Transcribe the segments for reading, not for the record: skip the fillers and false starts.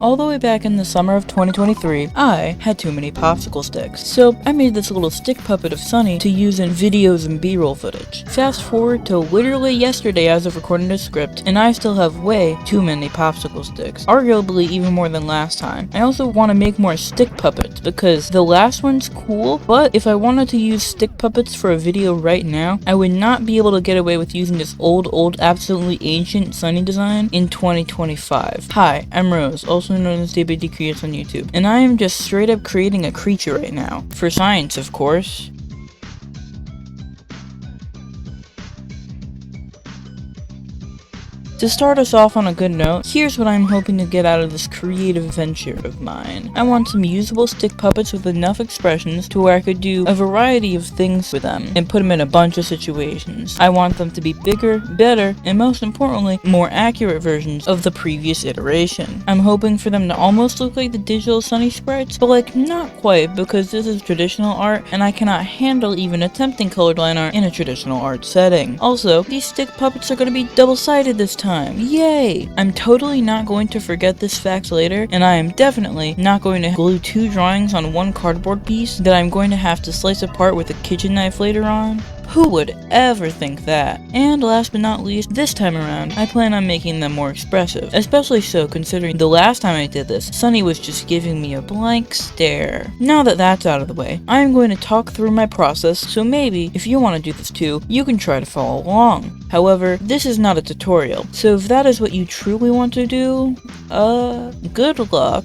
All the way back in the summer of 2023, I had too many popsicle sticks. So I made this little stick puppet of Sunny to use in videos and B-roll footage. Fast forward to literally yesterday as of recording this script, and I still have way too many popsicle sticks. Arguably even more than last time. I also want to make more stick puppets because the last one's cool, but if I wanted to use stick puppets for a video right now, I would not be able to get away with using this old, absolutely ancient Sunny design in 2025. Hi, I'm Rose, also known as DBD Creates on YouTube, and I am just straight up creating a creature right now. For science, of course. To start us off on a good note, here's what I'm hoping to get out of this creative venture of mine. I want some usable stick puppets with enough expressions to where I could do a variety of things with them and put them in a bunch of situations. I want them to be bigger, better, and most importantly, more accurate versions of the previous iteration. I'm hoping for them to almost look like the digital Sunny sprites, but like not quite because this is traditional art and I cannot handle even attempting colored line art in a traditional art setting. Also, these stick puppets are going to be double-sided this time. Yay! I'm totally not going to forget this fact later, and I am definitely not going to glue two drawings on one cardboard piece that I'm going to have to slice apart with a kitchen knife later on. Who would ever think that? And last but not least, this time around, I plan on making them more expressive, especially so considering the last time I did this, Sunny was just giving me a blank stare. Now that that's out of the way, I am going to talk through my process, so maybe, if you want to do this too, you can try to follow along. However, this is not a tutorial, so if that is what you truly want to do, good luck.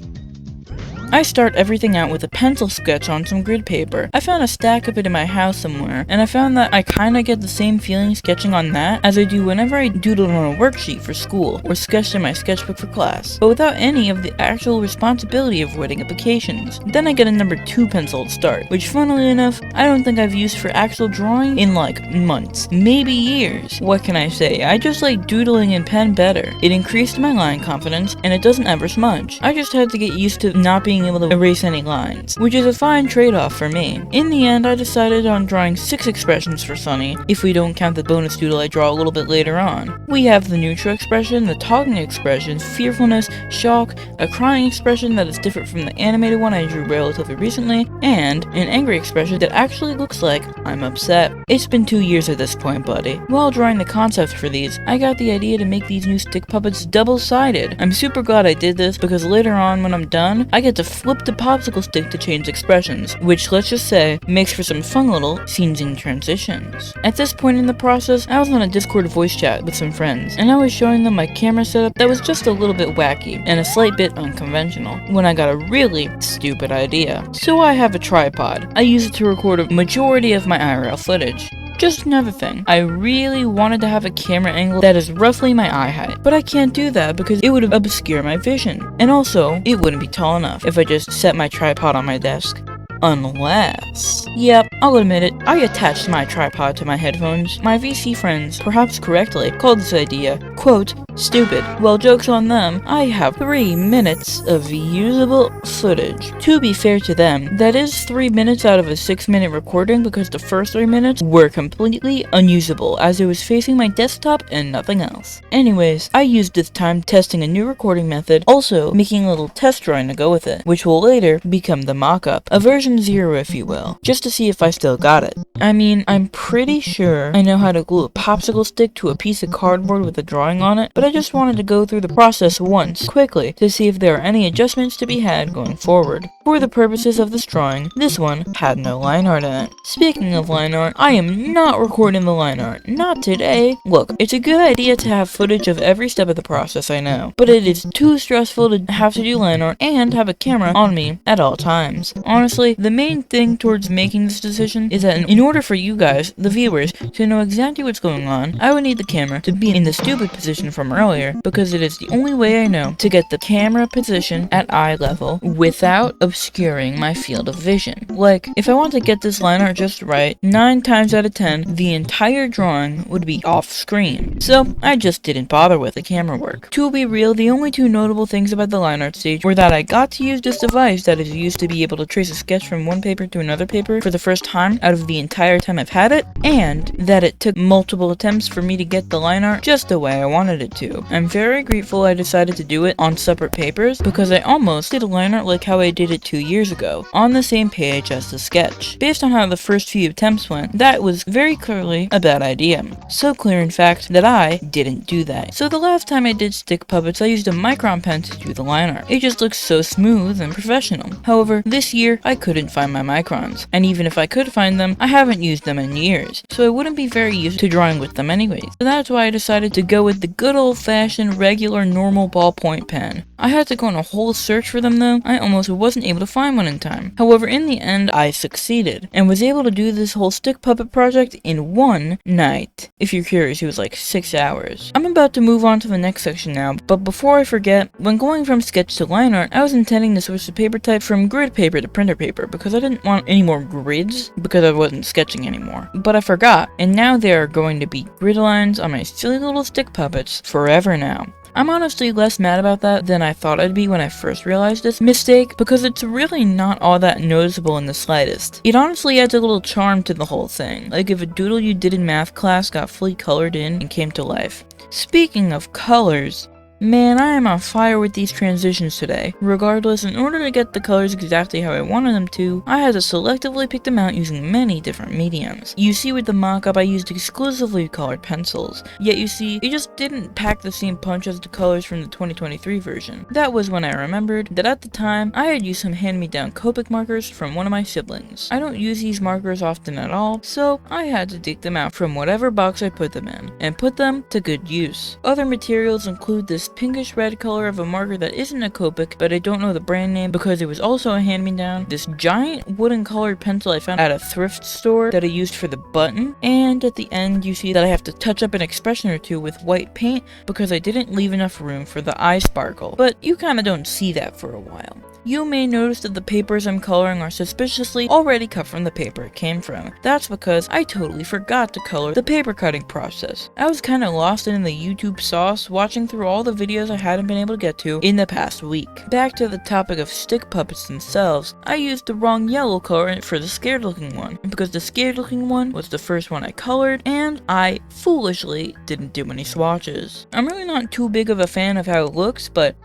I start everything out with a pencil sketch on some grid paper. I found a stack of it in my house somewhere, and I found that I kinda get the same feeling sketching on that as I do whenever I doodled on a worksheet for school, or sketched in my sketchbook for class, but without any of the actual responsibility of writing applications. Then I get a number 2 pencil to start, which funnily enough, I don't think I've used for actual drawing in like months, maybe years. What can I say? I just like doodling in pen better. It increased my line confidence, and it doesn't ever smudge. I just had to get used to not being able to erase any lines, which is a fine trade-off for me. In the end, I decided on drawing 6 expressions for Sunny, if we don't count the bonus doodle I draw a little bit later on. We have the neutral expression, the talking expression, fearfulness, shock, a crying expression that is different from the animated one I drew relatively recently, and an angry expression that actually looks like I'm upset. It's been 2 years at this point, buddy. While drawing the concept for these, I got the idea to make these new stick puppets double-sided. I'm super glad I did this because later on when I'm done, I get to flip the popsicle stick to change expressions, which let's just say makes for some fun little scenes and transitions. At this point in the process, I was on a Discord voice chat with some friends, and I was showing them my camera setup that was just a little bit wacky and a slight bit unconventional, when I got a really stupid idea. So I have a tripod. I use it to record a majority of my IRL footage. Just another thing, I really wanted to have a camera angle that is roughly my eye height, but I can't do that because it would obscure my vision, and also, it wouldn't be tall enough if I just set my tripod on my desk. Unless... Yep, I'll admit it, I attached my tripod to my headphones. My VC friends, perhaps correctly, called this idea, quote, stupid. Well, joke's on them, I have 3 minutes of usable footage. To be fair to them, that is 3 minutes out of a 6-minute recording because the first 3 minutes were completely unusable as it was facing my desktop and nothing else. Anyways, I used this time testing a new recording method, also making a little test drawing to go with it, which will later become the mock-up, a version 0 if you will, just to see if I still got it. I mean, I'm pretty sure I know how to glue a popsicle stick to a piece of cardboard with a drawing on it, but I just wanted to go through the process once, quickly, to see if there are any adjustments to be had going forward. For the purposes of this drawing, this one had no line art in it. Speaking of line art, I am not recording the line art. Not today. Look, it's a good idea to have footage of every step of the process, I know, but it is too stressful to have to do line art and have a camera on me at all times. Honestly, the main thing towards making this decision is that in order for you guys, the viewers, to know exactly what's going on, I would need the camera to be in the stupid position from earlier, because it is the only way I know to get the camera position at eye level without obscuring my field of vision. Like, if I want to get this line art just right, 9 times out of 10, the entire drawing would be off screen. So, I just didn't bother with the camera work. To be real, the only 2 notable things about the line art stage were that I got to use this device that is used to be able to trace a sketch from one paper to another paper for the first time out of the entire time I've had it, and that it took multiple attempts for me to get the line art just the way I wanted it to. I'm very grateful I decided to do it on separate papers because I almost did a line art like how I did it 2 years ago, on the same page as the sketch. Based on how the first few attempts went, that was very clearly a bad idea. So clear in fact that I didn't do that. So the last time I did stick puppets, I used a micron pen to do the line art. It just looks so smooth and professional. However, this year I couldn't find my microns, and even if I could find them, I haven't used them in years, so I wouldn't be very used to drawing with them anyways. So that's why I decided to go with the good old-fashioned regular normal ballpoint pen. I had to go on a whole search for them though. I almost wasn't able to find one in time. However, in the end, I succeeded, and was able to do this whole stick puppet project in one night. If you're curious, it was like 6 hours. I'm about to move on to the next section now, but before I forget, when going from sketch to line art, I was intending to switch the paper type from grid paper to printer paper because I didn't want any more grids because I wasn't sketching anymore. But I forgot, and now there are going to be grid lines on my silly little stick puppets forever now. I'm honestly less mad about that than I thought I'd be when I first realized this mistake, because it's really not all that noticeable in the slightest. It honestly adds a little charm to the whole thing, like if a doodle you did in math class got fully colored in and came to life. Speaking of colors, man, I am on fire with these transitions today. Regardless, in order to get the colors exactly how I wanted them to, I had to selectively pick them out using many different mediums. You see with the mock-up I used exclusively colored pencils, yet you see, it just didn't pack the same punch as the colors from the 2023 version. That was when I remembered that at the time, I had used some hand-me-down Copic markers from one of my siblings. I don't use these markers often at all, so I had to dig them out from whatever box I put them in, and put them to good use. Other materials include this pinkish red color of a marker that isn't a Copic, but I don't know the brand name because it was also a hand-me-down, this giant wooden colored pencil I found at a thrift store that I used for the button, and at the end you see that I have to touch up an expression or two with white paint because I didn't leave enough room for the eye sparkle, but you kinda don't see that for a while. You may notice that the papers I'm coloring are suspiciously already cut from the paper it came from. That's because I totally forgot to color the paper cutting process. I was kinda lost in the YouTube sauce watching through all the videos I hadn't been able to get to in the past week. Back to the topic of stick puppets themselves, I used the wrong yellow color for the scared looking one, because the scared looking one was the first one I colored, and I foolishly didn't do any swatches. I'm really not too big of a fan of how it looks, but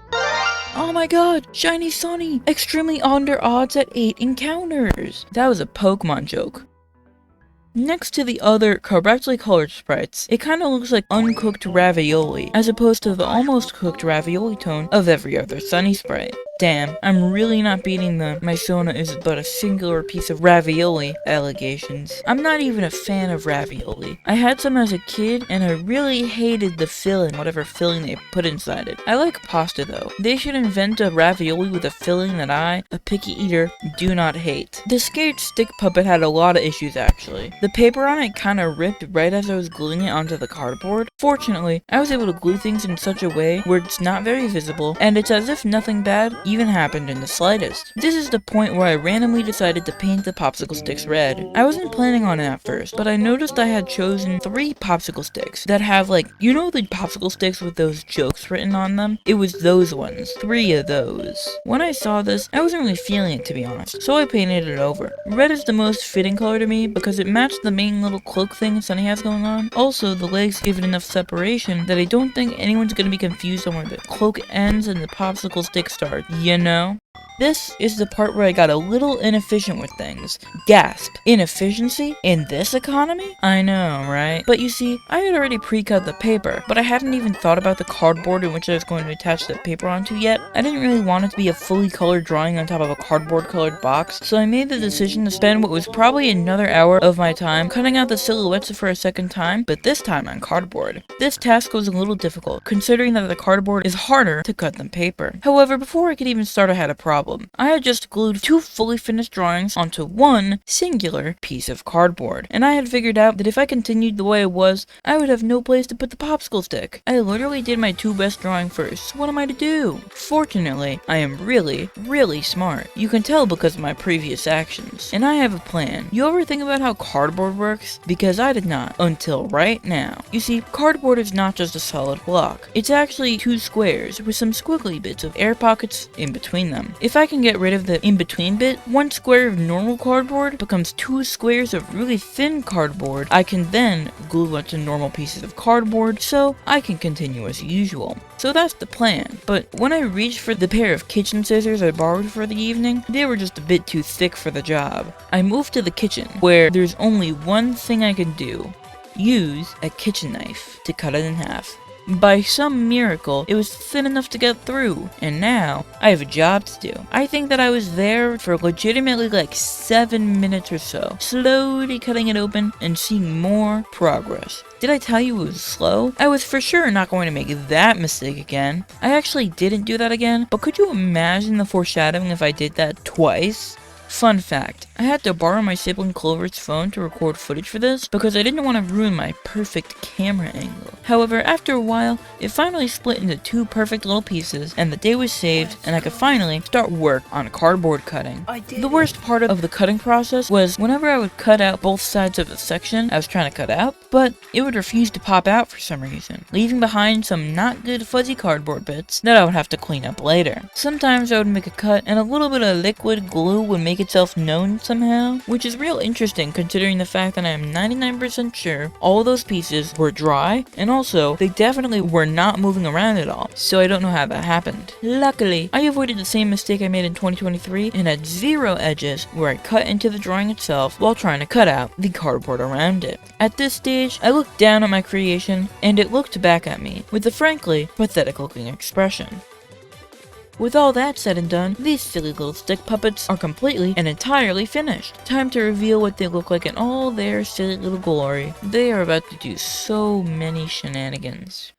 oh my god, Shiny Sunny! Extremely under odds at 8 encounters! That was a Pokemon joke. Next to the other correctly colored sprites, it kinda looks like uncooked ravioli, as opposed to the almost cooked ravioli tone of every other Sunny sprite. Damn, I'm really not beating the "my Sona is but a singular piece of ravioli" allegations. I'm not even a fan of ravioli. I had some as a kid, and I really hated the filling, whatever filling they put inside it. I like pasta though. They should invent a ravioli with a filling that I, a picky eater, do not hate. The scared stick puppet had a lot of issues actually. The paper on it kinda ripped right as I was gluing it onto the cardboard. Fortunately, I was able to glue things in such a way where it's not very visible, and it's as if nothing bad even happened in the slightest. This is the point where I randomly decided to paint the popsicle sticks red. I wasn't planning on it at first, but I noticed I had chosen 3 popsicle sticks that have like, you know the popsicle sticks with those jokes written on them? It was those ones. 3 of those. When I saw this, I wasn't really feeling it to be honest, so I painted it over. Red is the most fitting color to me because it matched the main little cloak thing Sunny has going on. Also, the legs give it enough separation that I don't think anyone's gonna be confused on where the cloak ends and the popsicle stick starts. You know? This is the part where I got a little inefficient with things. Gasp. Inefficiency? In this economy? I know, right? But you see, I had already pre-cut the paper, but I hadn't even thought about the cardboard in which I was going to attach the paper onto yet. I didn't really want it to be a fully colored drawing on top of a cardboard colored box, so I made the decision to spend what was probably another hour of my time cutting out the silhouettes for a second time, but this time on cardboard. This task was a little difficult, considering that the cardboard is harder to cut than paper. However, before I could even start I had a problem. I had just glued 2 fully finished drawings onto one singular piece of cardboard, and I had figured out that if I continued the way it was, I would have no place to put the popsicle stick. I literally did my 2 best drawings first. What am I to do? Fortunately, I am really, really smart. You can tell because of my previous actions, and I have a plan. You ever think about how cardboard works? Because I did not, until right now. You see, cardboard is not just a solid block. It's actually 2 squares with some squiggly bits of air pockets in between them. If I can get rid of the in-between bit, 1 square of normal cardboard becomes 2 squares of really thin cardboard. I can then glue a bunch of normal pieces of cardboard so I can continue as usual. So that's the plan, but when I reached for the pair of kitchen scissors I borrowed for the evening, they were just a bit too thick for the job. I moved to the kitchen, where there's only one thing I can do: use a kitchen knife to cut it in half. By some miracle, it was thin enough to get through, and now I have a job to do. I think that I was there for legitimately like 7 minutes or so, slowly cutting it open and seeing more progress. Did I tell you it was slow? I was for sure not going to make that mistake again. I actually didn't do that again, but could you imagine the foreshadowing if I did that twice? Fun fact, I had to borrow my sibling Clover's phone to record footage for this because I didn't want to ruin my perfect camera angle. However, after a while, it finally split into 2 perfect little pieces, and the day was saved, and I could finally start work on cardboard cutting. The worst part of the cutting process was whenever I would cut out both sides of the section I was trying to cut out, but it would refuse to pop out for some reason, leaving behind some not good fuzzy cardboard bits that I would have to clean up later. Sometimes I would make a cut and a little bit of liquid glue would make itself known somehow, which is real interesting considering the fact that I am 99% sure all those pieces were dry, and also they definitely were not moving around at all, so I don't know how that happened. Luckily, I avoided the same mistake I made in 2023 and had 0 edges where I cut into the drawing itself while trying to cut out the cardboard around it. At this stage, I looked down at my creation and it looked back at me with a frankly pathetic looking expression. With all that said and done, these silly little stick puppets are completely and entirely finished. Time to reveal what they look like in all their silly little glory. They are about to do so many shenanigans.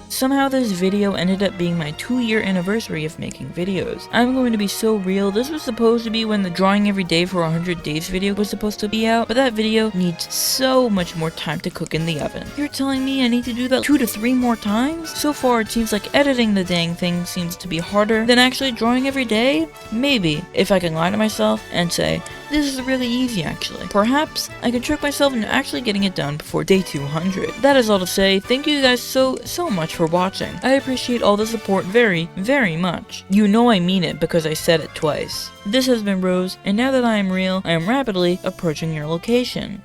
Somehow this video ended up being my 2-year anniversary of making videos. I'm going to be so real, this was supposed to be when the drawing every day for 100 days video was supposed to be out, but that video needs so much more time to cook in the oven. You're telling me I need to do that 2 to 3 more times? So far it seems like editing the dang thing seems to be harder than actually drawing every day? Maybe, if I can lie to myself and say, this is really easy actually. Perhaps I can trick myself into actually getting it done before day 200. That is all to say, thank you guys so much for watching. I appreciate all the support very much. You know I mean it because I said it twice. This has been Rose, and now that I am real, I am rapidly approaching your location.